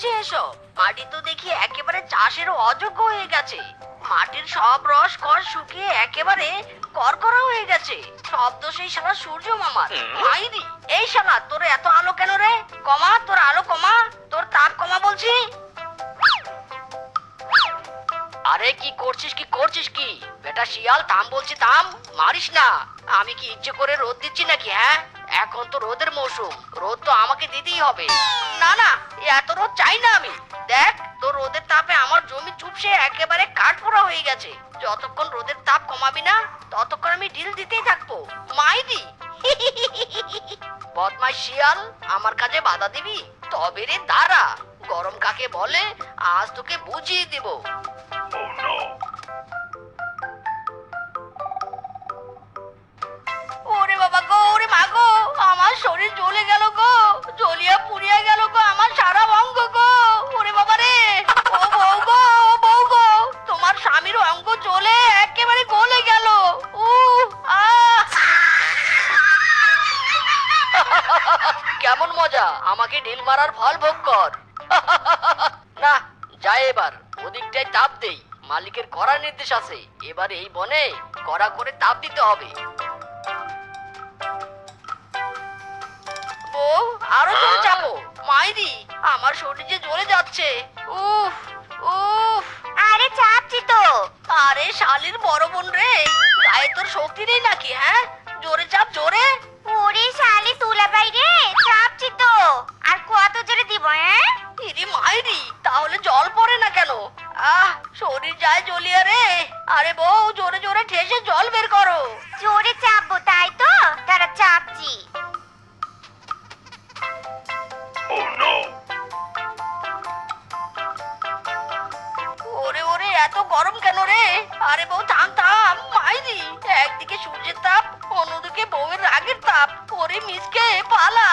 হচ্ছে এসব? মাটি তো দেখি একেবারে চাষের অযোগ্য হয়ে গেছে। মাটির সব রস কর শুকিয়ে একেবারে করকরা হয়ে গেছে। সব দোষ এই শালা সূর্য মামার। মাইরি, এই শালা তোর এত আলো কেন রে? কমা তোর আলো, কমা তোর তাপ কমা বলছি। আরে কি করছিস কি বেটা শিয়াল, থাম বলছি, থাম, মারিস না। আমি কি ইচ্ছে করে রোদ দিচ্ছি নাকি? হ্যাঁ, এখন তো রোদের মৌসুম, রোদ তো আমাকে দিতেই হবে। না না, এত রোদ চাই না আমি। দেখ তোর রোদের তাপে আমার জমি চুপসে একেবারে কাঠপোড়া হয়ে গেছে। যতক্ষণ রোদের তাপ কমাবি না ততক্ষণ আমি ঢিল দিতেই থাকবো। মাইরি বদমাইশ শিয়াল, আমার কাজে বাধা দিবি? তবে রে দাঁড়া, গরম কাকে বলে আজ তোকে বুঝিয়ে দিব। ওরে বাবা গো, ওরে মা গো, আমার শরীর জ্বলে গেল গো, জ্বলিয়া পুড়িয়া গেল গো আমার সারা অঙ্গ গো। ওরে বাবা রে, ও বউ গো, ও বউ গো, তোমার স্বামীর অঙ্গ জ্বলে একেবারে গলে গেল। আহ কেমন মজা, আমাকে ঢিল মারার ফল ভোগ কর। না, যাই এবার ওদিকটাই তাপ দেই। মালিকের কড়া নির্দেশ আছে, এবার এই বনে কড়া করে তাপ দিতে হবে। বউ, আরো জোরে চাপো। মাইরি, আমার শরীর যে জ্বলে যাচ্ছে। উফ উফ। আরে চাপছি তো। আরে শালির বড় বোন রে, গায়ে তোর শক্তি নেই নাকি? হ্যাঁ, জোরে চাপ, জোরে। ওরে শালি তুলা বাইরে, চাপছি তো। আর কত জোরে দিব? হ্যাঁ, ইরি মাইরি, তাহলে জল পড়ে না কেন? আহ, শরীর যায় জ্বলিয়ে রে। আরে বউ, জোরে জোরে ঠেসে জল বের করো। জোরে চাপবো তাই তো, তারা চাপছি। ওরে ওরে, এত গরম কেন রে? আরে বউ থাম থাম, মাইরি, একদিকে সূর্যের তাপ, অন্যদিকে বউয়ের রাগের তাপ। ওরে মিসকে পালা।